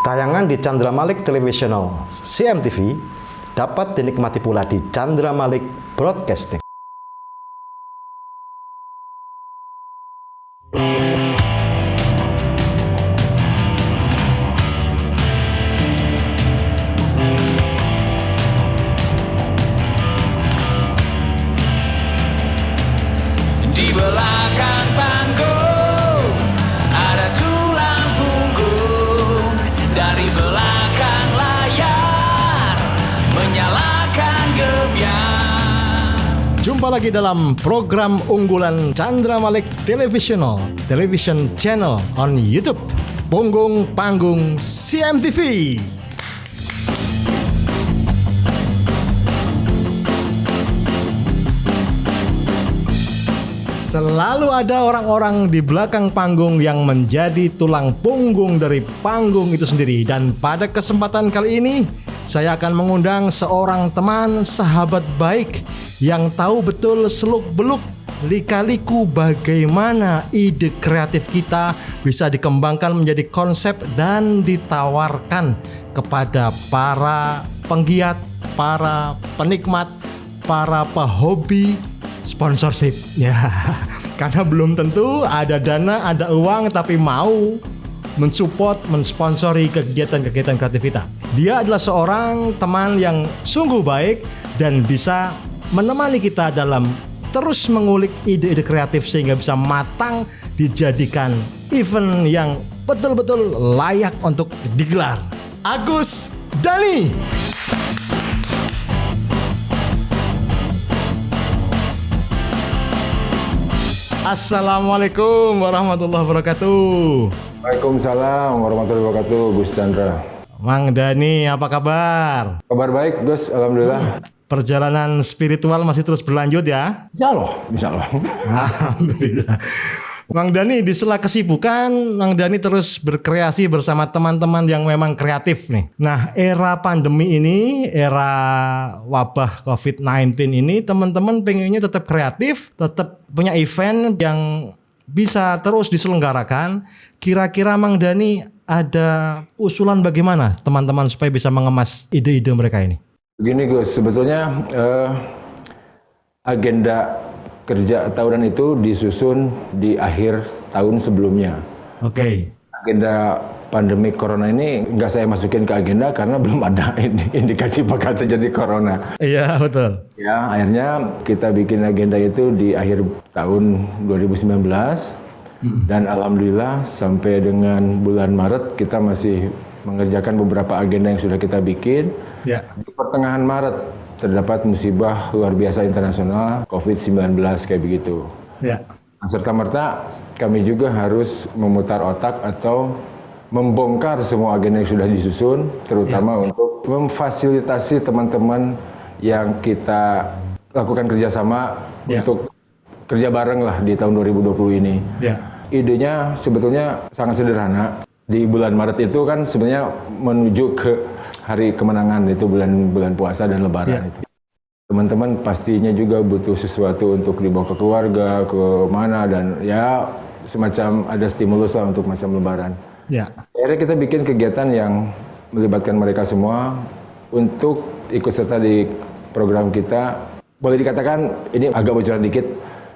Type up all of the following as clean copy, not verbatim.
Tayangan di Chandra Malik Televisional CMTV dapat dinikmati pula di Chandra Malik Broadcasting. Di belakang panggung ada tulang punggung, dari belakang layar menyalakan gebyar. Jumpa lagi dalam program unggulan Chandra Malik Televisional Television Channel on YouTube, Punggung Panggung CMTV. Selalu ada orang-orang di belakang panggung yang menjadi tulang punggung dari panggung itu sendiri. Dan pada kesempatan kali ini, saya akan mengundang seorang teman sahabat baik yang tahu betul seluk-beluk lika-liku bagaimana ide kreatif kita bisa dikembangkan menjadi konsep dan ditawarkan kepada para penggiat, para penikmat, para pehobi sponsorship ya. Karena belum tentu ada dana, ada uang, tapi mau mensupport, mensponsori kegiatan-kegiatan kreatif kita. Dia adalah seorang teman yang sungguh baik dan bisa menemani kita dalam terus mengulik ide-ide kreatif sehingga bisa matang dijadikan event yang betul-betul layak untuk digelar. Agus Dani. Assalamualaikum warahmatullahi wabarakatuh. Waalaikumsalam warahmatullahi wabarakatuh, Gus Chandra. Mang Dani, apa kabar? Kabar baik, Gus. Alhamdulillah. Perjalanan spiritual masih terus berlanjut ya? Insya Allah. Alhamdulillah. Mang Dani, di sela kesibukan, Mang Dani terus berkreasi bersama teman-teman yang memang kreatif nih. Nah, era pandemi ini, era wabah COVID-19 ini, teman-teman pengennya tetap kreatif, tetap punya event yang bisa terus diselenggarakan. Kira-kira Mang Dani ada usulan bagaimana teman-teman supaya bisa mengemas ide-ide mereka ini? Begini, Gus. Sebetulnya agenda kerja tahunan itu disusun di akhir tahun sebelumnya. Oke. Agenda pandemi corona ini nggak saya masukin ke agenda karena belum ada indikasi bakal terjadi corona. Iya, betul. Ya, akhirnya kita bikin agenda itu di akhir tahun 2019 dan alhamdulillah sampai dengan bulan Maret kita masih mengerjakan beberapa agenda yang sudah kita bikin. Ya. Di pertengahan Maret terdapat musibah luar biasa internasional COVID-19 kayak begitu. Ya. Serta-merta kami juga harus memutar otak atau membongkar semua agenda yang sudah disusun, terutama untuk memfasilitasi teman-teman yang kita lakukan kerjasama untuk kerja bareng lah di tahun 2020 ini. Ya. Idenya sebetulnya sangat sederhana. Di bulan Maret itu kan sebenarnya menuju ke hari kemenangan, itu bulan puasa dan lebaran itu. Teman-teman pastinya juga butuh sesuatu untuk dibawa ke keluarga, ke mana, dan ya semacam ada stimulus lah untuk macam lebaran. Ya. Akhirnya kita bikin kegiatan yang melibatkan mereka semua untuk ikut serta di program kita. Boleh dikatakan ini agak bocoran dikit.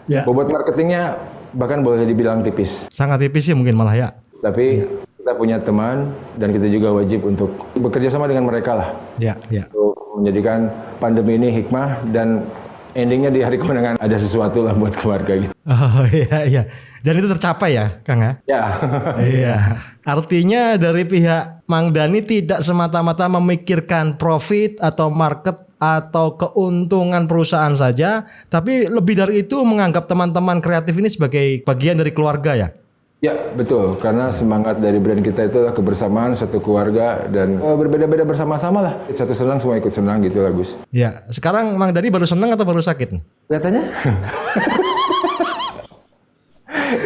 Ya. Bobot marketingnya bahkan boleh dibilang tipis. Sangat tipis sih mungkin malah ya. Tapi kita punya teman dan kita juga wajib untuk bekerja sama dengan mereka lah. Ya, ya. Untuk menjadikan pandemi ini hikmah dan endingnya di hari kemenangan ada sesuatu lah buat keluarga gitu. Oh iya, iya. Dan itu tercapai ya, Kang ya? Ya. Iya. Artinya dari pihak Mang Dani tidak semata-mata memikirkan profit atau market atau keuntungan perusahaan saja, tapi lebih dari itu menganggap teman-teman kreatif ini sebagai bagian dari keluarga ya? Ya, betul. Karena semangat dari brand kita itu adalah kebersamaan, satu keluarga, dan berbeda-beda bersama-sama lah. Satu senang, semua ikut senang gitu lah, Gus. Ya, sekarang Mang Dani baru senang atau baru sakit? Kelihatannya?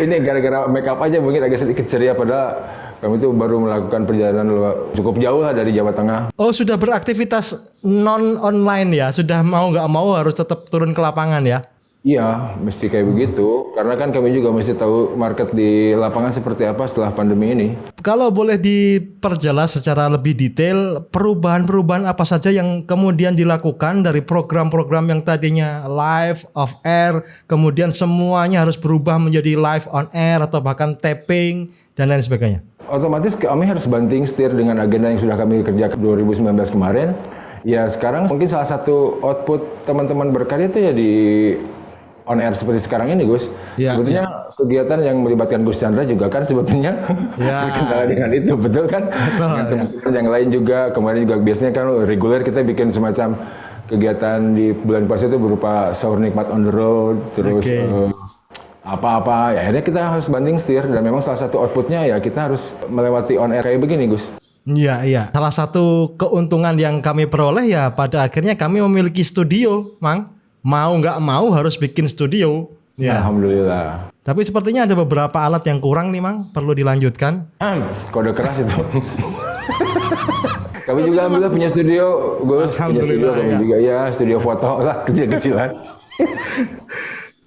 Ini gara-gara make up aja mungkin agak sedikit ceria, padahal kami itu baru melakukan perjalanan cukup jauh lah dari Jawa Tengah. Oh, sudah beraktivitas non-online ya? Sudah mau nggak mau harus tetap turun ke lapangan ya? Iya, mesti kayak begitu. Karena kan kami juga mesti tahu market di lapangan seperti apa setelah pandemi ini. Kalau boleh diperjelas secara lebih detail, perubahan-perubahan apa saja yang kemudian dilakukan dari program-program yang tadinya live, off air, kemudian semuanya harus berubah menjadi live on air atau bahkan taping dan lain sebagainya. Otomatis kami harus banting setir dengan agenda yang sudah kami kerjakan 2019 kemarin. Ya sekarang mungkin salah satu output teman-teman berkarya itu ya di on air seperti sekarang ini, Gus. Ya, sebetulnya kegiatan yang melibatkan Gus Chandra juga kan sebetulnya berkendala dengan itu, betul kan? Dengan teman-teman yang lain juga, kemarin juga biasanya kan reguler kita bikin semacam kegiatan di bulan puasa itu berupa sahur nikmat on the road, terus apa-apa. Ya akhirnya kita harus banding setir dan memang salah satu outputnya ya kita harus melewati on air kayak begini, Gus. Iya, iya. Salah satu keuntungan yang kami peroleh ya pada akhirnya kami memiliki studio, Mang. Mau nggak mau harus bikin studio. Ya. Alhamdulillah. Tapi sepertinya ada beberapa alat yang kurang nih, Mang. Perlu dilanjutkan. Kode keras itu. Kami juga alhamdulillah punya studio, Gus. Punya studio kami juga ya, studio foto lah kecil-kecilan.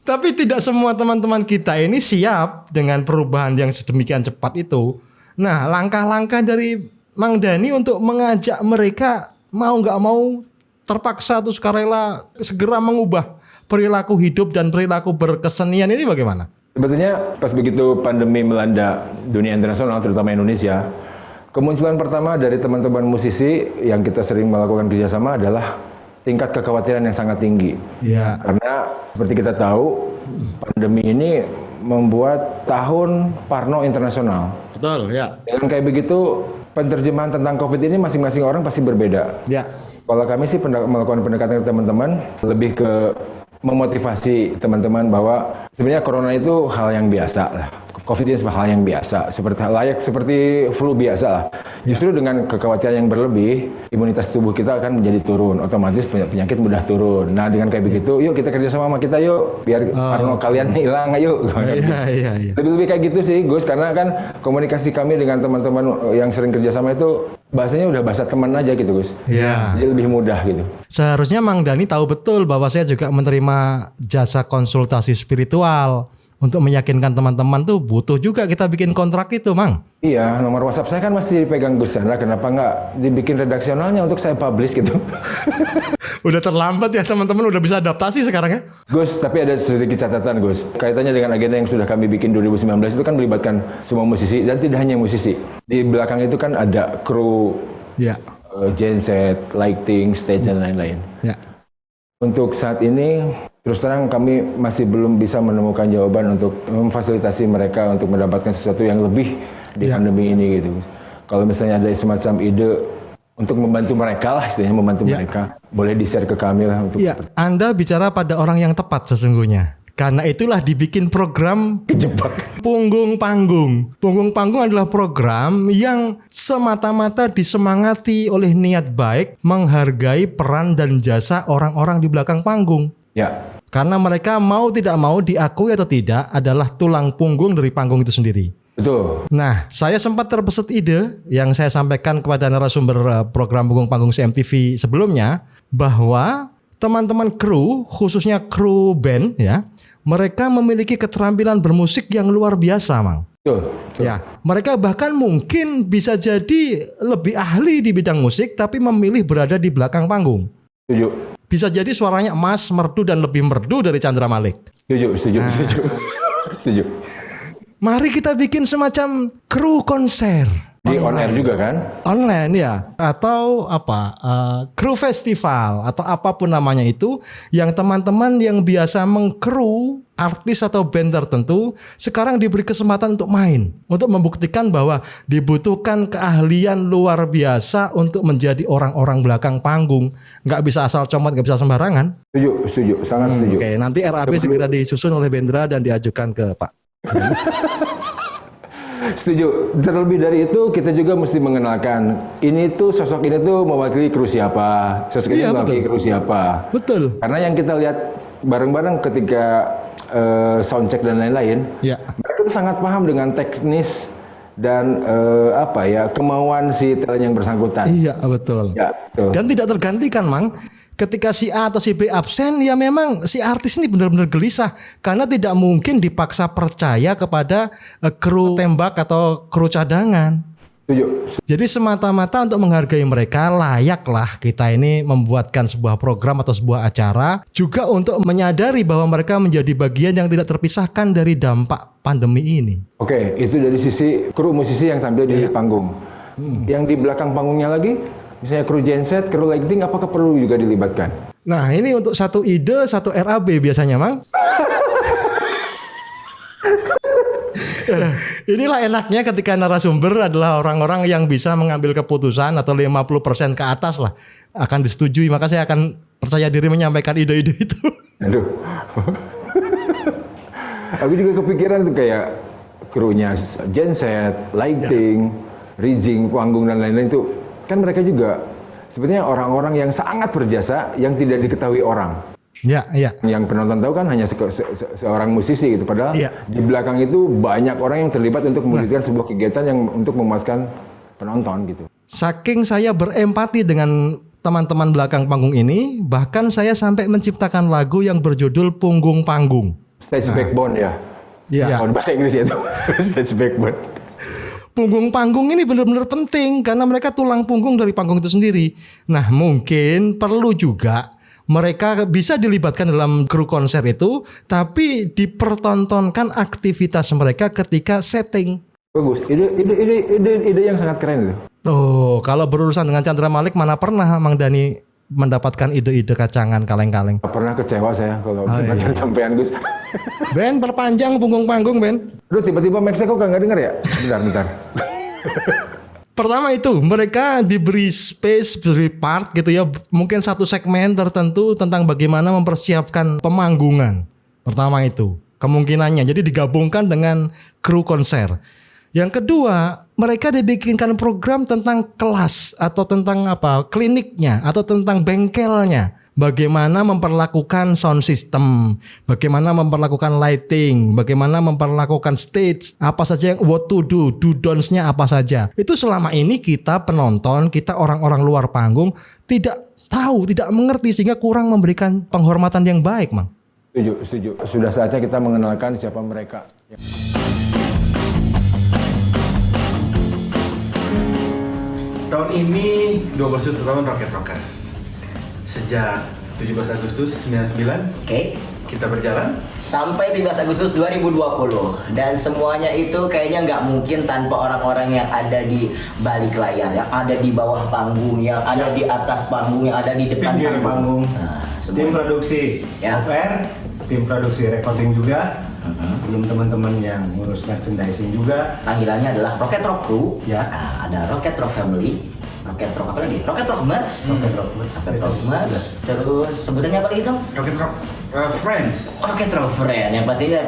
Tapi tidak semua teman-teman kita ini siap dengan perubahan yang sedemikian cepat itu. Nah, langkah-langkah dari Mang Dhani untuk mengajak mereka mau nggak mau terpaksa atau sukarela segera mengubah perilaku hidup dan perilaku berkesenian ini bagaimana? Sebetulnya pas begitu pandemi melanda dunia internasional, terutama Indonesia, kemunculan pertama dari teman-teman musisi yang kita sering melakukan kerjasama adalah tingkat kekhawatiran yang sangat tinggi. Ya. Karena seperti kita tahu, pandemi ini membuat tahun Parno internasional. Betul, ya. Dengan kayak begitu, penerjemahan tentang COVID ini masing-masing orang pasti berbeda. Ya. Kalau kami sih melakukan pendekatan ke teman-teman, lebih ke memotivasi teman-teman bahwa sebenarnya corona itu hal yang biasa lah. COVID ini hal yang biasa, seperti flu biasa lah. Justru dengan kekhawatiran yang berlebih, imunitas tubuh kita akan menjadi turun, otomatis penyakit mudah turun. Nah dengan kayak begitu, yuk kita kerjasama sama kita yuk, biar Parno kalian hilang, ayo. Iya. Lebih kayak gitu sih, Gus, karena kan komunikasi kami dengan teman-teman yang sering kerjasama itu bahasanya udah bahasa teman aja gitu, Gus. Iya. Jadi lebih mudah gitu. Seharusnya Mang Dhani tahu betul bahwa saya juga menerima jasa konsultasi spiritual. Untuk meyakinkan teman-teman tuh butuh juga kita bikin kontrak itu, Mang. Iya, nomor WhatsApp saya kan masih dipegang Gus Chandra. Kenapa nggak dibikin redaksionalnya untuk saya publish gitu? Udah terlambat ya teman-teman, udah bisa adaptasi sekarang ya. Gus, tapi ada sedikit catatan, Gus. Kaitannya dengan agenda yang sudah kami bikin 2019 itu kan melibatkan semua musisi dan tidak hanya musisi. Di belakang itu kan ada kru, Ya. genset, lighting, stage dan lain-lain. Ya. Untuk saat ini, terus terang kami masih belum bisa menemukan jawaban untuk memfasilitasi mereka untuk mendapatkan sesuatu yang lebih di pandemi ini gitu. Kalau misalnya ada semacam ide untuk membantu mereka lah, istilahnya membantu mereka, boleh di-share ke kami lah untuk. Ya, Anda bicara pada orang yang tepat sesungguhnya. Karena itulah dibikin program Kejebak. Punggung Panggung. Punggung Panggung adalah program yang semata-mata disemangati oleh niat baik, menghargai peran dan jasa orang-orang di belakang panggung. Ya. Karena mereka mau tidak mau diakui atau tidak adalah tulang punggung dari panggung itu sendiri. Betul. Nah, saya sempat terbesit ide yang saya sampaikan kepada narasumber program Punggung Panggung CMTV sebelumnya, bahwa teman-teman kru, khususnya kru band ya, mereka memiliki keterampilan bermusik yang luar biasa, Mang. Betul. Ya, mereka bahkan mungkin bisa jadi lebih ahli di bidang musik tapi memilih berada di belakang panggung. Setuju. Bisa jadi suaranya emas, merdu dan lebih merdu dari Chandra Malik. Setuju. Setuju. Mari kita bikin semacam kru konser. Di on air juga kan? Online ya, atau apa, kru festival atau apapun namanya itu, yang teman-teman yang biasa mengkru artis atau band tertentu sekarang diberi kesempatan untuk main, untuk membuktikan bahwa dibutuhkan keahlian luar biasa untuk menjadi orang-orang belakang panggung. Nggak bisa asal comot, nggak bisa sembarangan. Setuju, sangat setuju. Oke, nanti RAB segera disusun oleh Bendra dan diajukan ke Pak. Setuju. Terlebih dari itu kita juga mesti mengenalkan ini tuh sosok ini tuh mewakili kru siapa, sosok ini mewakili kru siapa. Betul. Karena yang kita lihat bareng-bareng ketika soundcheck dan lain-lain, mereka tuh sangat paham dengan teknis dan kemauan si talent yang bersangkutan. Iya betul. Ya, betul. Dan tidak tergantikan, Mang. Ketika si A atau si B absen, ya memang si artis ini benar-benar gelisah karena tidak mungkin dipaksa percaya kepada kru tembak atau kru cadangan. Setuju. Jadi semata-mata untuk menghargai mereka, layaklah kita ini membuatkan sebuah program atau sebuah acara juga untuk menyadari bahwa mereka menjadi bagian yang tidak terpisahkan dari dampak pandemi ini. Oke, itu dari sisi kru musisi yang tampil di panggung. Yang di belakang panggungnya lagi, misalnya kru genset, kru lighting, apakah perlu juga dilibatkan? Nah ini untuk satu ide, satu RAB biasanya, Mang. Inilah enaknya ketika narasumber adalah orang-orang yang bisa mengambil keputusan atau 50% ke atas lah akan disetujui, maka saya akan percaya diri menyampaikan ide-ide itu. Aduh. Aku juga kepikiran tuh kayak krunya genset, lighting, rigging, panggung dan lain-lain itu kan mereka juga sebenarnya orang-orang yang sangat berjasa yang tidak diketahui orang. Ya, iya. Yang penonton tahu kan hanya seorang musisi gitu. Padahal di belakang itu banyak orang yang terlibat untuk mewujudkan sebuah kegiatan yang untuk memuaskan penonton gitu. Saking saya berempati dengan teman-teman belakang panggung ini, bahkan saya sampai menciptakan lagu yang berjudul Punggung Panggung. Stage backbone ya. Iya. Kalau bahasa Inggris itu stage backbone. Punggung panggung ini benar-benar penting karena mereka tulang punggung dari panggung itu sendiri. Nah, mungkin perlu juga mereka bisa dilibatkan dalam kru konser itu, tapi dipertontonkan aktivitas mereka ketika setting. Bagus, ide yang sangat keren itu. Oh, kalau berurusan dengan Chandra Malik mana pernah Mang Dhani mendapatkan ide-ide kacangan kaleng-kaleng? Pernah kecewa saya kalau melibatkan sampean Gus. Ben, perpanjang punggung panggung, Ben. Aduh, tiba-tiba Meksiko kok nggak denger ya? Bentar. Pertama itu, mereka diberi space, diberi part gitu ya, mungkin satu segmen tertentu tentang bagaimana mempersiapkan pemanggungan. Pertama itu, kemungkinannya. Jadi digabungkan dengan kru konser. Yang kedua, mereka dibikinkan program tentang kelas atau tentang kliniknya atau tentang bengkelnya. Bagaimana memperlakukan sound system, bagaimana memperlakukan lighting, bagaimana memperlakukan stage, apa saja yang what to do don'ts-nya apa saja. Itu selama ini kita penonton, kita orang-orang luar panggung tidak tahu, tidak mengerti sehingga kurang memberikan penghormatan yang baik, Mang. Setuju. Sudah saatnya kita mengenalkan siapa mereka. Tahun ini 21 tahun Rocket Rockers. Sejak 17 Agustus 99 kita berjalan sampai 13 Agustus 2020 dan semuanya itu kayaknya nggak mungkin tanpa orang-orang yang ada di balik layar, yang ada di bawah panggung, yang ada di atas panggung, yang ada di depan pinggir panggung. Nah, Tim produksi off-air, tim produksi recording juga, belum teman-teman yang ngurus merchandising juga. Panggilannya adalah Rocket Rock Crew. Ya. Nah, ada Rocket Rock Family, Rocket Rock apa lagi? Rocket Rock Merch. Rocket Rock Merch. Terus sebutannya apa lagi, Song? Rocket Rock Friends. Rocket Rock Friends. Yang pastinya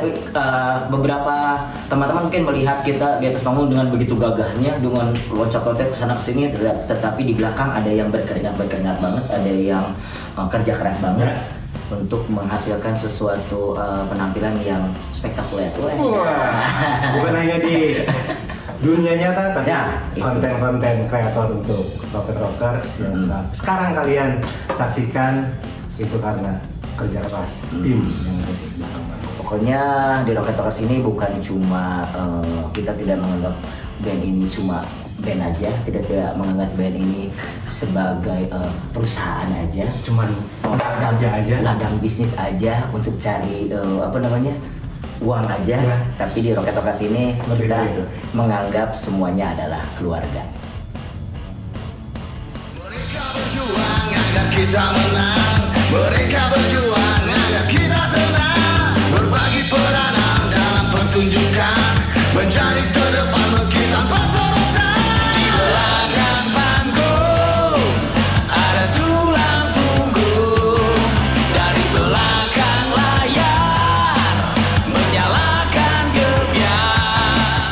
beberapa teman-teman mungkin melihat kita di atas panggung dengan begitu gagahnya, dengan loncat-loncat kesana kesini, tetapi di belakang ada yang berkeringat banget, ada yang kerja keras banget. Untuk menghasilkan sesuatu penampilan yang spektakuler. Wah, bukan hanya di dunia nyata, tapi konten-konten kreator untuk Rocket Rockers yang sekarang kalian saksikan itu karena kerja keras tim yang ada di belakang. Pokoknya di Rocket Rockers ini bukan cuma kita tidak menganggap band ini cuma band aja, kita tidak menganggap band ini sebagai perusahaan aja, Cuman ladang bisnis aja untuk cari uang aja. Ya. Tapi di Rocket Rockers ini Lebih kita dari itu. menganggap semuanya adalah keluarga. Mereka berjuang agar kita menang. Mereka berjuang agar kita senang. Berbagi peranan dalam pertunjukan, menjadi terdepan meski tanpa sorotan. Di belakang panggung ada tulang punggung. Dari belakang layar menyalakan gebiar.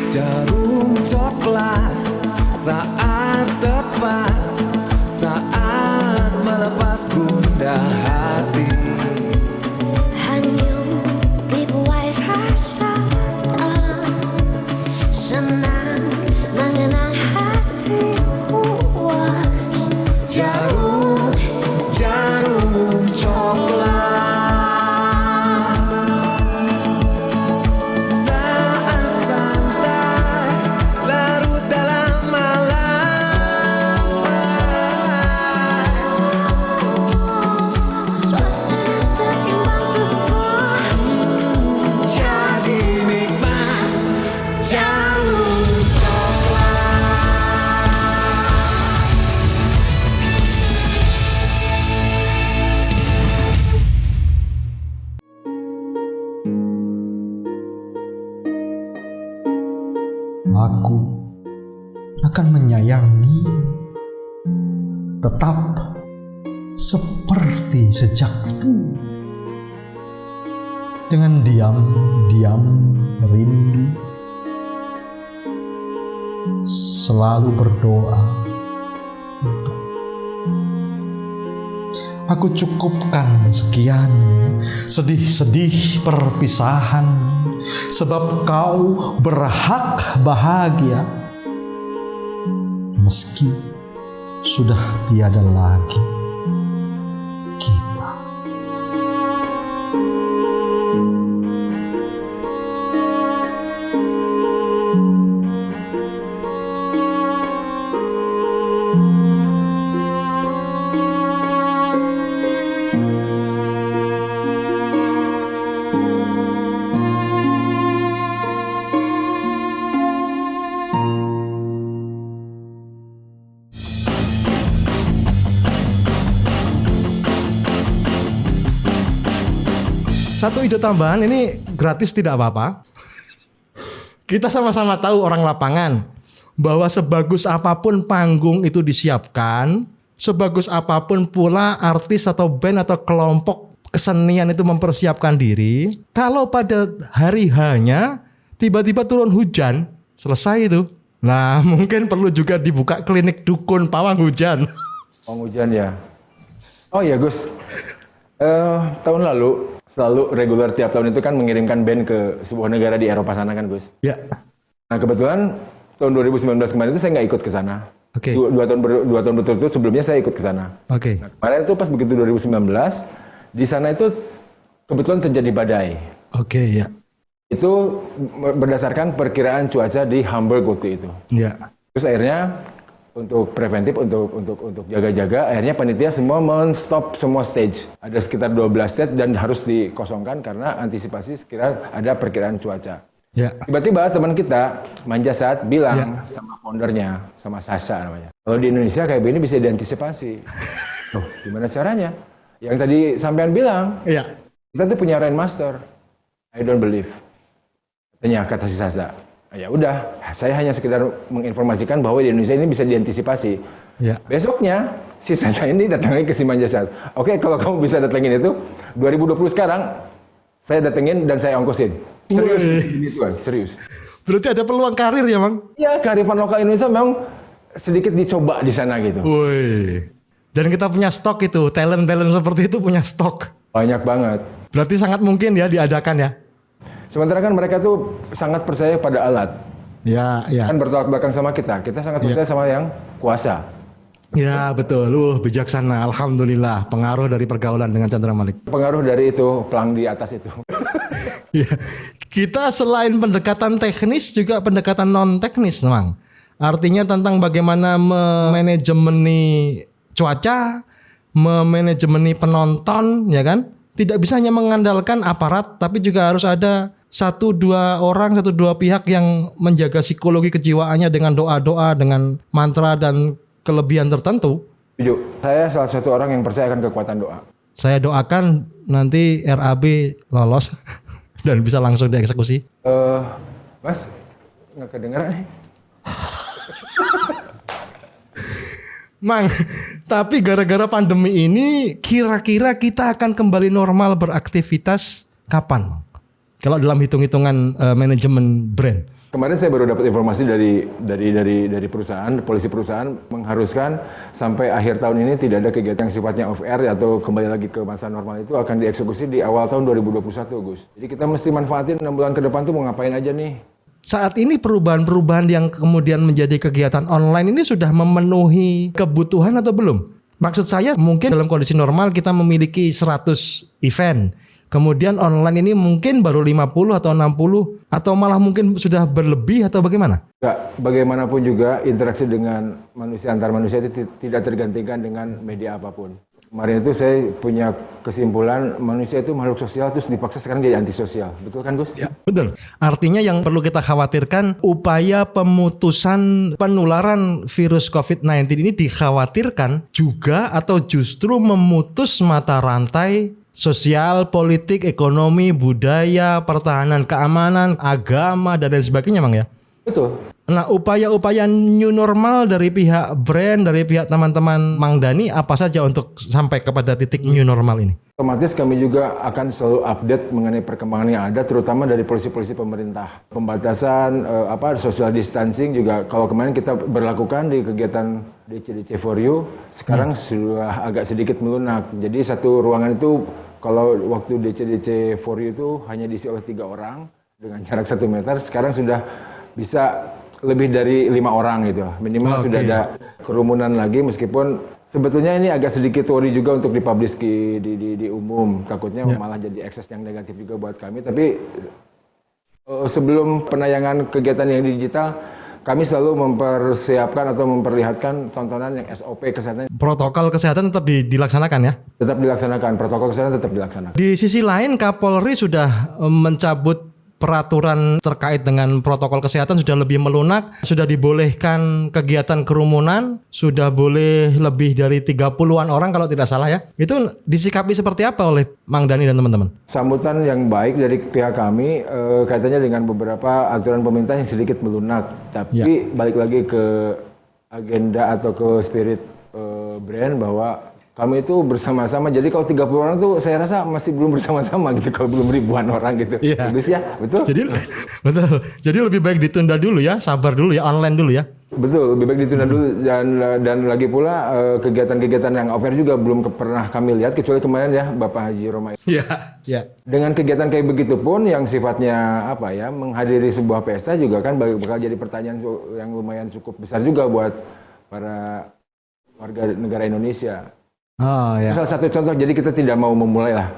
Jarum coklat saat tepat, saat melepas gundah hati. Hanyut dibuai rasa tak senang mengenang hati. Aku akan menyayangi tetap seperti sejak dulu. Dengan diam-diam rindu, selalu berdoa untuk aku cukupkan sekian sedih-sedih perpisahan, sebab kau berhak bahagia meski sudah tiada lagi kita. Satu ide tambahan, ini gratis tidak apa-apa. Kita sama-sama tahu orang lapangan bahwa sebagus apapun panggung itu disiapkan, sebagus apapun pula artis atau band atau kelompok kesenian itu mempersiapkan diri, kalau pada hari H-nya tiba-tiba turun hujan, selesai itu. Nah, mungkin perlu juga dibuka klinik dukun pawang hujan. Pawang hujan ya. Oh iya Gus, tahun lalu selalu reguler tiap tahun itu kan mengirimkan band ke sebuah negara di Eropa sana kan Gus. Ya. Nah kebetulan tahun 2019 kemarin itu saya nggak ikut ke sana. Oke. Dua tahun betul-betul sebelumnya saya ikut ke sana. Oke. Nah, kemarin itu pas begitu 2019 di sana itu kebetulan terjadi badai. Oke ya. Itu berdasarkan perkiraan cuaca di Hamburg waktu itu. Ya. Terus akhirnya untuk preventif, untuk jaga-jaga, akhirnya panitia semua men-stop semua stage. Ada sekitar 12 stage dan harus dikosongkan karena antisipasi sekira ada perkiraan cuaca. Ya. Tiba-tiba teman kita, Manja Saat, bilang sama foundernya, sama Sasa namanya, kalau di Indonesia kayak begini bisa diantisipasi. Oh, gimana caranya? Yang tadi sampean bilang, kita tuh punya Rainmaster. I don't believe. Katanya, kata si Sasa. Ya udah, saya hanya sekedar menginformasikan bahwa di Indonesia ini bisa diantisipasi. Ya. Besoknya, si Sasa ini datangin ke si Manja Saat. Oke, kalau kamu bisa datengin itu, 2020 sekarang, saya datengin dan saya ongkosin. Serius, ini Tuhan, serius. Berarti ada peluang karir ya, Mang? Ya, kearifan lokal Indonesia memang sedikit dicoba di sana gitu. Woi. Dan kita punya stok itu, talent-talent seperti itu punya stok. Banyak banget. Berarti sangat mungkin ya diadakan ya? Sementara kan mereka tuh sangat percaya pada alat. Ya, ya. Kan bertolak belakang sama kita sangat percaya sama yang kuasa. Ya betul, bijaksana, alhamdulillah. Pengaruh dari pergaulan dengan Chandra Malik. Pengaruh dari itu, pelang di atas itu. Ya. Kita selain pendekatan teknis juga pendekatan non teknis, Mang. Artinya tentang bagaimana memanajemeni cuaca, memanajemeni penonton, ya kan? Tidak bisa hanya mengandalkan aparat, tapi juga harus ada 1-2 orang, 1-2 pihak yang menjaga psikologi kejiwaannya dengan doa-doa, dengan mantra dan kelebihan tertentu. Setuju. Saya salah satu orang yang percaya akan kekuatan doa. Saya doakan nanti RAB lolos dan bisa langsung dieksekusi. Mas, nggak kedengeran nih. Mang, tapi gara-gara pandemi ini kira-kira kita akan kembali normal beraktivitas kapan, Mang? Kalau dalam hitung-hitungan manajemen brand. Kemarin saya baru dapat informasi dari perusahaan, polisi perusahaan mengharuskan sampai akhir tahun ini tidak ada kegiatan yang sifatnya off air atau kembali lagi ke masa normal itu akan dieksekusi di awal tahun 2021, Gus. Jadi kita mesti manfaatin 6 bulan ke depan tuh mau ngapain aja nih. Saat ini perubahan-perubahan yang kemudian menjadi kegiatan online ini sudah memenuhi kebutuhan atau belum? Maksud saya mungkin dalam kondisi normal kita memiliki 100 event. Kemudian online ini mungkin baru 50 atau 60 atau malah mungkin sudah berlebih atau bagaimana? Enggak, bagaimanapun juga interaksi dengan manusia antar manusia itu tidak tergantikan dengan media apapun. Kemarin itu saya punya kesimpulan manusia itu makhluk sosial terus dipaksa sekarang jadi antisosial. Betul kan Gus? Ya, betul. Artinya yang perlu kita khawatirkan upaya pemutusan penularan virus COVID-19 ini dikhawatirkan juga atau justru memutus mata rantai sosial, politik, ekonomi, budaya, pertahanan, keamanan, agama dan lain sebagainya, Mang ya? Betul. Nah, upaya-upaya new normal dari pihak brand, dari pihak teman-teman Mang Dhani apa saja untuk sampai kepada titik new normal ini? Otomatis kami juga akan selalu update mengenai perkembangan yang ada, terutama dari polisi-polisi pemerintah. Pembatasan, social distancing juga kalau kemarin kita berlakukan di kegiatan DCDC for You, sekarang sudah agak sedikit melunak. Jadi satu ruangan itu kalau waktu DCDC for You itu hanya diisi oleh 3 orang dengan jarak 1 meter, sekarang sudah bisa lebih dari 5 orang gitu. Minimal sudah ada kerumunan lagi, meskipun sebetulnya ini agak sedikit worry juga untuk dipublish di umum. Takutnya malah jadi ekses yang negatif juga buat kami. Tapi sebelum penayangan kegiatan yang digital, kami selalu mempersiapkan atau memperlihatkan tontonan yang SOP kesehatan. Protokol kesehatan tetap dilaksanakan ya? Tetap dilaksanakan, protokol kesehatan tetap dilaksanakan. Di sisi lain Kapolri sudah mencabut peraturan terkait dengan protokol kesehatan, sudah lebih melunak, sudah dibolehkan kegiatan kerumunan, sudah boleh lebih dari 30-an orang kalau tidak salah ya. Itu disikapi seperti apa oleh Mang Dhani dan teman-teman? Sambutan yang baik dari pihak kami kaitannya dengan beberapa aturan pemerintah yang sedikit melunak. Tapi balik lagi ke agenda atau ke spirit brand bahwa kami itu bersama-sama. Jadi kalau 30 orang tuh saya rasa masih belum bersama-sama gitu, kalau belum ribuan orang gitu. Bagus ya, betul? Betul. Jadi lebih baik ditunda dulu ya, sabar dulu ya, online dulu ya. Betul, lebih baik ditunda dulu, dan lagi pula kegiatan-kegiatan yang off-air juga belum pernah kami lihat, kecuali kemarin ya Bapak Haji Roma. Iya. Dengan kegiatan kayak begitu pun yang sifatnya menghadiri sebuah pesta juga kan bakal jadi pertanyaan yang lumayan cukup besar juga buat para warga negara Indonesia. Oh ya. Salah satu contoh, jadi kita tidak mau memulai lah.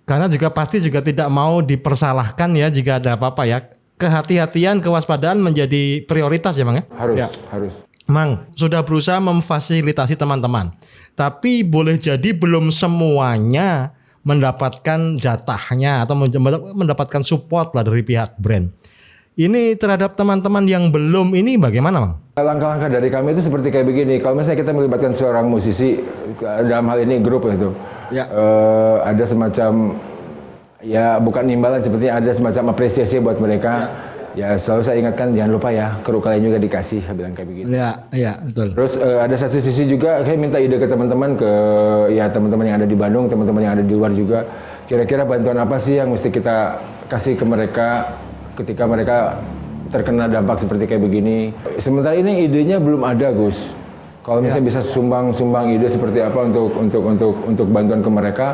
Karena juga pasti juga tidak mau dipersalahkan ya jika ada apa-apa ya. Kehati-hatian, kewaspadaan menjadi prioritas ya Mang ya? Harus. Mang, sudah berusaha memfasilitasi teman-teman. Tapi boleh jadi belum semuanya mendapatkan jatahnya atau mendapatkan support lah dari pihak brand. Ini terhadap teman-teman yang belum ini bagaimana Mang? Langkah-langkah dari kami itu seperti kayak begini. Kalau misalnya kita melibatkan seorang musisi, dalam hal ini grup itu, ada semacam bukan imbalan, sepertinya ada semacam apresiasi buat mereka. Ya selalu saya ingatkan jangan lupa ya, kru kalian juga dikasih, saya bilang kayak begitu. Iya betul. Terus ada satu sisi juga saya minta ide ke teman-teman, teman-teman yang ada di Bandung, teman-teman yang ada di luar juga. Kira-kira bantuan apa sih yang mesti kita kasih ke mereka ketika mereka terkena dampak seperti kayak begini. Sementara ini idenya belum ada, Gus. Kalau misalnya bisa sumbang ide seperti apa untuk bantuan ke mereka,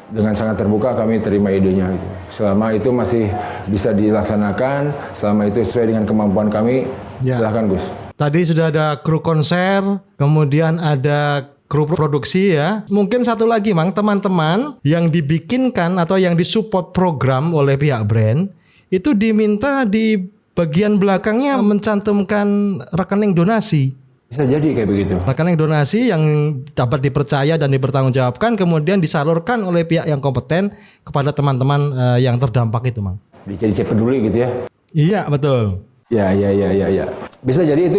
dengan sangat terbuka kami terima idenya. Selama itu masih bisa dilaksanakan, selama itu sesuai dengan kemampuan kami, silahkan Gus. Tadi sudah ada kru konser, kemudian ada kru produksi ya. Mungkin satu lagi Mang, teman-teman yang dibikinkan atau yang disupport program oleh pihak brand, itu diminta di bagian belakangnya mencantumkan rekening donasi. Bisa jadi kayak begitu. Rekening donasi yang dapat dipercaya dan dipertanggungjawabkan, kemudian disalurkan oleh pihak yang kompeten kepada teman-teman yang terdampak itu, Mang. DCDC peduli gitu ya? Iya, betul. Ya. Bisa jadi itu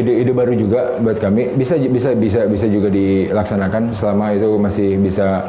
ide baru juga buat kami. Bisa juga dilaksanakan selama itu masih bisa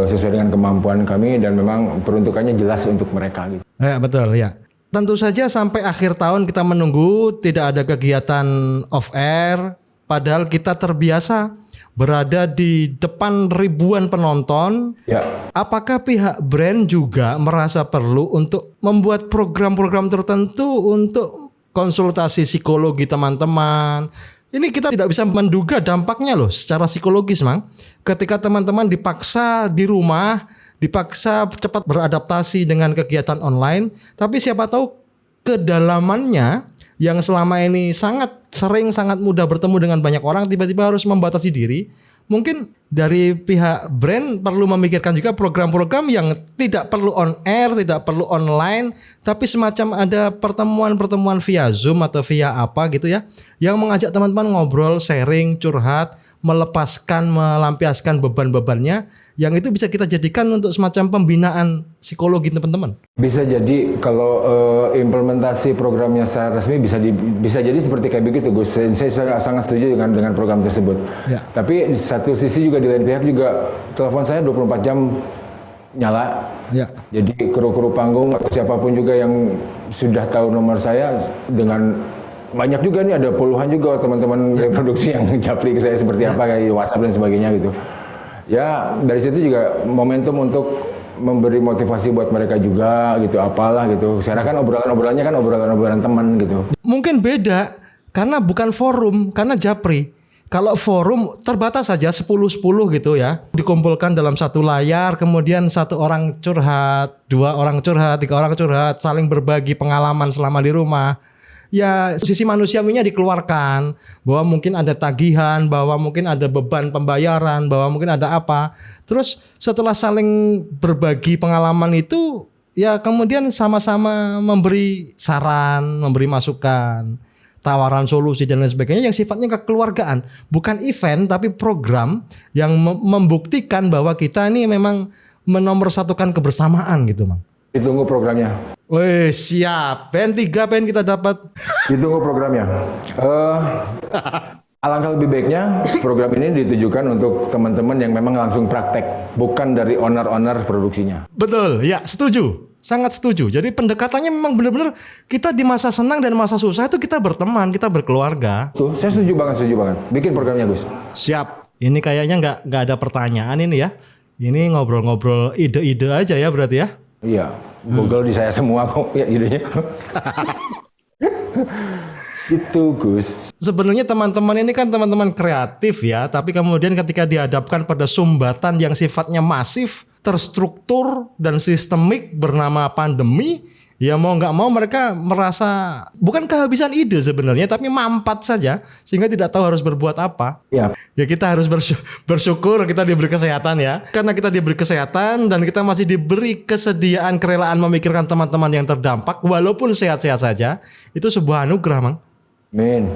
sesuai dengan kemampuan kami dan memang peruntukannya jelas untuk mereka gitu. Ya, betul ya. Tentu saja sampai akhir tahun kita menunggu tidak ada kegiatan off air, padahal kita terbiasa berada di depan ribuan penonton. Ya. Apakah pihak brand juga merasa perlu untuk membuat program-program tertentu untuk konsultasi psikologi teman-teman? Ini kita tidak bisa menduga dampaknya loh secara psikologis, Mang. Ketika teman-teman dipaksa di rumah, dipaksa cepat beradaptasi dengan kegiatan online, tapi siapa tahu kedalamannya yang selama ini sangat sering, sangat mudah bertemu dengan banyak orang, tiba-tiba harus membatasi diri. Mungkin dari pihak brand perlu memikirkan juga program-program yang tidak perlu on air, tidak perlu online, tapi semacam ada pertemuan-pertemuan via Zoom atau via apa gitu ya, yang mengajak teman-teman ngobrol, sharing, curhat, melampiaskan beban-bebannya, yang itu bisa kita jadikan untuk semacam pembinaan psikologi teman-teman. Bisa jadi kalau implementasi programnya secara resmi bisa jadi seperti kayak begitu, Gus. Saya sangat setuju dengan program tersebut. Ya. Tapi di satu sisi juga di lain pihak juga telepon saya 24 jam nyala. Ya. Jadi kru-kru panggung atau siapapun juga yang sudah tahu nomor saya, dengan banyak juga nih, ada puluhan juga teman-teman produksi yang japri ke saya seperti apa kayak WhatsApp dan sebagainya gitu. Ya dari situ juga momentum untuk memberi motivasi buat mereka juga gitu, apalah gitu. Sekarang kan obrolan-obrolannya kan obrolan-obrolan teman gitu. Mungkin beda karena bukan forum, karena japri. Kalau forum terbatas saja 10-10 gitu ya. Dikumpulkan dalam satu layar, kemudian satu orang curhat, 2 orang curhat, 3 orang curhat, saling berbagi pengalaman selama di rumah. Ya sisi manusiawinya dikeluarkan, bahwa mungkin ada tagihan, bahwa mungkin ada beban pembayaran, bahwa mungkin ada apa. Terus setelah saling berbagi pengalaman itu, ya kemudian sama-sama memberi saran, memberi masukan, tawaran solusi dan lain sebagainya yang sifatnya kekeluargaan, bukan event tapi program yang membuktikan bahwa kita ini memang menomorsatukan kebersamaan gitu, Mang. Ditunggu programnya. Wih, siap. PN3 PN kita dapat. Ditunggu programnya. Alangkah lebih baiknya program ini ditujukan untuk teman-teman yang memang langsung praktek, bukan dari owner-owner produksinya. Betul, ya setuju. Sangat setuju. Jadi pendekatannya memang benar-benar kita di masa senang dan masa susah itu kita berteman, kita berkeluarga. Tuh, saya setuju banget. Bikin programnya, Gus. Siap. Ini kayaknya nggak ada pertanyaan ini ya. Ini ngobrol-ngobrol ide-ide aja ya berarti ya. Iya, Google di saya semua kok ya idenya. Itu Gus. Sebenarnya teman-teman ini kan teman-teman kreatif ya, tapi kemudian ketika dihadapkan pada sumbatan yang sifatnya masif, terstruktur dan sistemik bernama pandemi, ya mau nggak mau mereka merasa bukan kehabisan ide sebenarnya, tapi mampat saja sehingga tidak tahu harus berbuat apa. Ya. Ya kita harus bersyukur kita diberi kesehatan ya, karena kita diberi kesehatan dan kita masih diberi kesediaan kerelaan memikirkan teman-teman yang terdampak walaupun sehat-sehat saja, itu sebuah anugerah, Mang. Amin.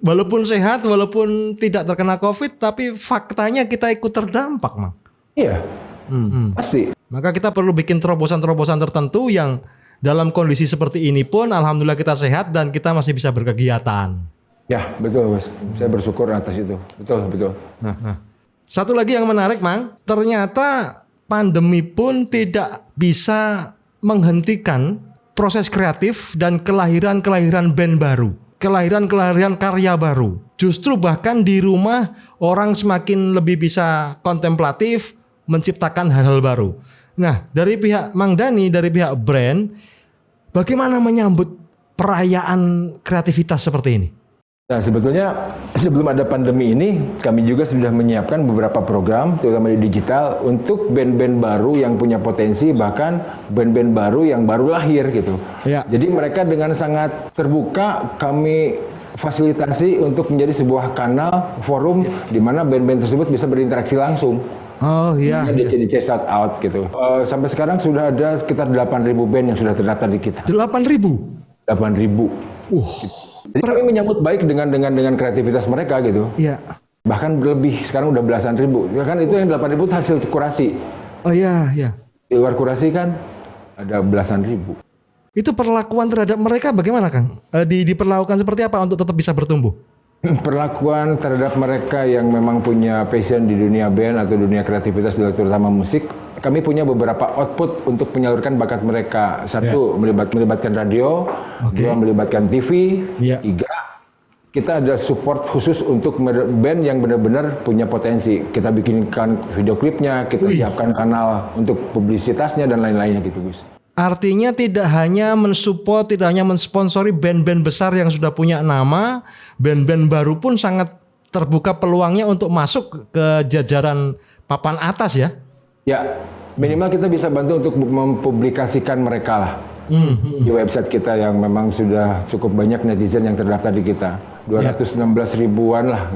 Walaupun sehat, walaupun tidak terkena COVID, tapi faktanya kita ikut terdampak, Mang. Iya. Pasti. Maka kita perlu bikin terobosan-terobosan tertentu yang dalam kondisi seperti ini pun alhamdulillah kita sehat dan kita masih bisa berkegiatan. Ya, betul, Gus. Saya bersyukur atas itu. Betul. Nah. Satu lagi yang menarik, Mang, ternyata pandemi pun tidak bisa menghentikan proses kreatif dan kelahiran band baru, kelahiran karya baru. Justru bahkan di rumah orang semakin lebih bisa kontemplatif, menciptakan hal-hal baru. Nah, dari pihak Mang Dhani, dari pihak brand, bagaimana menyambut perayaan kreativitas seperti ini? Nah, sebetulnya sebelum ada pandemi ini, kami juga sudah menyiapkan beberapa program, terutama di digital, untuk band-band baru yang punya potensi, bahkan band-band baru yang baru lahir gitu. Ya. Jadi mereka dengan sangat terbuka, kami fasilitasi untuk menjadi sebuah kanal, forum, di mana band-band tersebut bisa berinteraksi langsung. Oh iya. DC shout out gitu. Sampai sekarang sudah ada sekitar 8.000 band yang sudah terdaftar di kita. 8.000? 8.000. Jadi kami menyambut baik dengan kreativitas mereka gitu. Iya. Bahkan lebih, sekarang udah belasan ribu. Ya kan itu yang 8.000 itu hasil kurasi. Oh iya. Di luar kurasi kan ada belasan ribu. Itu perlakuan terhadap mereka bagaimana, Kang? Diperlakukan seperti apa untuk tetap bisa bertumbuh? Perlakuan terhadap mereka yang memang punya passion di dunia band atau dunia kreativitas, terutama musik, kami punya beberapa output untuk menyalurkan bakat mereka. Satu, melibatkan radio. Dua, melibatkan TV. Tiga, kita ada support khusus untuk band yang benar-benar punya potensi. Kita bikinkan video klipnya, kita siapkan kanal untuk publisitasnya dan lain-lainnya gitu, Gus. Artinya tidak hanya mensupport, tidak hanya mensponsori band-band besar yang sudah punya nama, band-band baru pun sangat terbuka peluangnya untuk masuk ke jajaran papan atas ya? Ya, minimal kita bisa bantu untuk mempublikasikan mereka lah. Di website kita yang memang sudah cukup banyak netizen yang terdaftar di kita. 216 ribuan lah.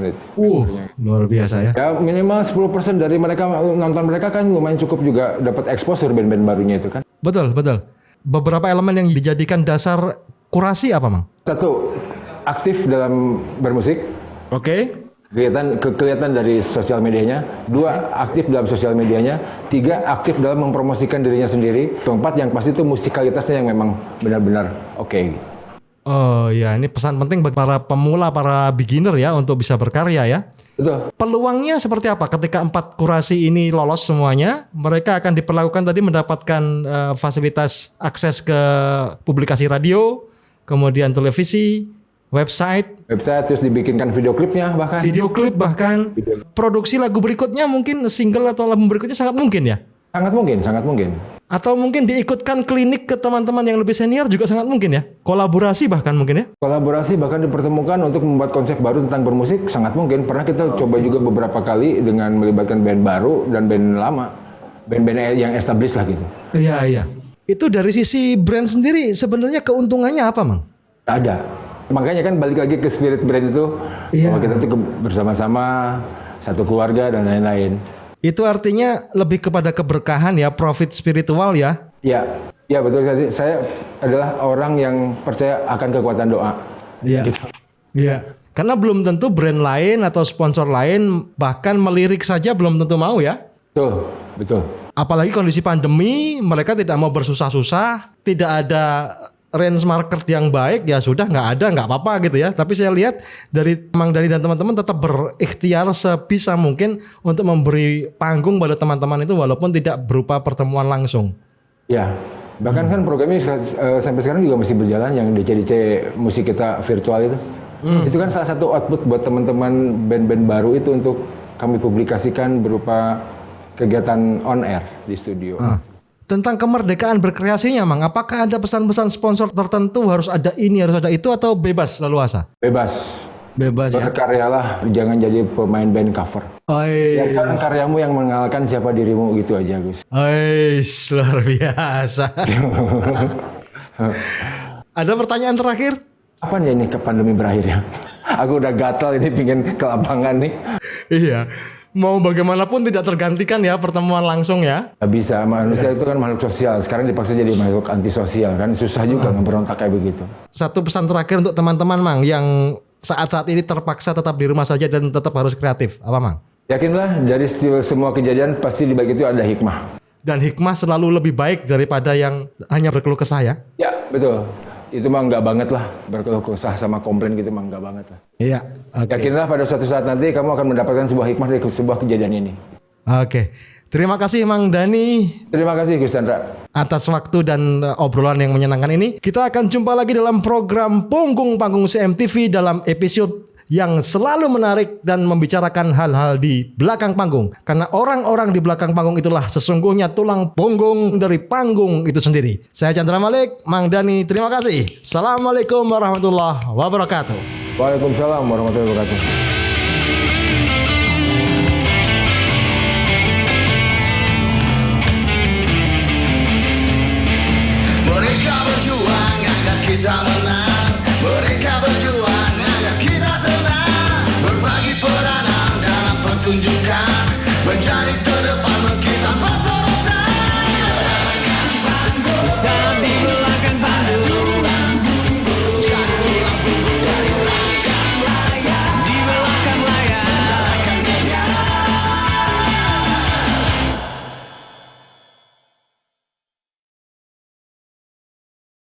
Luar biasa ya. Ya minimal 10% dari mereka nonton mereka kan lumayan cukup juga dapat exposure band-band barunya itu kan. Betul. Beberapa elemen yang dijadikan dasar kurasi apa, Mang? Satu, aktif dalam bermusik. Oke. Kelihatan dari sosial medianya. Dua, aktif dalam sosial medianya. Tiga, aktif dalam mempromosikan dirinya sendiri. Keempat, yang pasti itu musikalitasnya yang memang benar-benar oke. Oh ya, ini pesan penting bagi para pemula, para beginner ya untuk bisa berkarya ya. Betul. Peluangnya seperti apa ketika 4 kurasi ini lolos semuanya? Mereka akan diperlakukan tadi mendapatkan fasilitas akses ke publikasi radio, kemudian televisi, website, Terus dibikinkan video klipnya bahkan. video klip bahkan. Produksi lagu berikutnya mungkin single atau album berikutnya sangat mungkin ya? Sangat mungkin, sangat mungkin. Atau mungkin diikutkan klinik ke teman-teman yang lebih senior juga sangat mungkin ya? Kolaborasi bahkan mungkin ya? Kolaborasi bahkan dipertemukan untuk membuat konsep baru tentang bermusik sangat mungkin. Pernah kita coba juga beberapa kali dengan melibatkan band baru dan band lama. Band-band yang established lah gitu. Iya, iya. Itu dari sisi brand sendiri sebenarnya keuntungannya apa, Mang? Ada. Makanya kan balik lagi ke spirit brand itu. Iya. Bahwa kita tuh bersama-sama, satu keluarga dan lain-lain. Itu artinya lebih kepada keberkahan ya, profit spiritual ya? Ya, ya betul. Saya adalah orang yang percaya akan kekuatan doa. Iya. Gitu. Iya. Karena belum tentu brand lain atau sponsor lain bahkan melirik saja belum tentu mau ya. Betul, betul. Apalagi kondisi pandemi, mereka tidak mau bersusah-susah, tidak ada range market yang baik, ya sudah nggak ada, nggak apa-apa gitu ya. Tapi saya lihat dari Mang Dani dan teman-teman tetap berikhtiar sebisa mungkin untuk memberi panggung pada teman-teman itu walaupun tidak berupa pertemuan langsung. Ya, bahkan kan programnya sampai sekarang juga masih berjalan yang DC musik kita virtual itu. Itu kan salah satu output buat teman-teman band-band baru itu untuk kami publikasikan berupa kegiatan on air di studio. Tentang kemerdekaan berkreasinya, Mang, apakah ada pesan-pesan sponsor tertentu harus ada ini, harus ada itu, atau bebas leluasa? Bebas. Bebas ya. Berkaryalah, jangan jadi pemain band cover. Ya kan karyamu yang mengenalkan siapa dirimu gitu aja, Gus. Luar biasa. Ada pertanyaan terakhir? Kapan ya ini ke pandemi berakhir ya? Aku udah gatal ini pingin ke lapangan nih. Iya. Mau bagaimanapun tidak tergantikan ya pertemuan langsung ya. Gak bisa, manusia itu kan makhluk sosial. Sekarang dipaksa jadi makhluk antisosial kan. Susah juga ngeberontak kayak begitu. Satu pesan terakhir untuk teman-teman, Mang, yang saat-saat ini terpaksa tetap di rumah saja dan tetap harus kreatif. Apa, Mang? Yakinlah dari semua kejadian pasti di balik itu ada hikmah. Dan hikmah selalu lebih baik daripada yang hanya berkeluh kesah ya? Ya, betul. Itu mah enggak banget lah. Berkeluh kesah sama komplain gitu mah enggak banget lah. Iya. Yakinlah pada suatu saat nanti kamu akan mendapatkan sebuah hikmah dari sebuah kejadian ini. Oke. Terima kasih, Mang Dani. Terima kasih, Gus Chandra. Atas waktu dan obrolan yang menyenangkan ini. Kita akan jumpa lagi dalam program Punggung Panggung CMTV dalam episode yang selalu menarik dan membicarakan hal-hal di belakang panggung. Karena orang-orang di belakang panggung itulah sesungguhnya tulang punggung dari panggung itu sendiri. Saya Chandra Malik, Mang Dani, terima kasih. Assalamualaikum warahmatullahi wabarakatuh. Waalaikumsalam warahmatullahi wabarakatuh.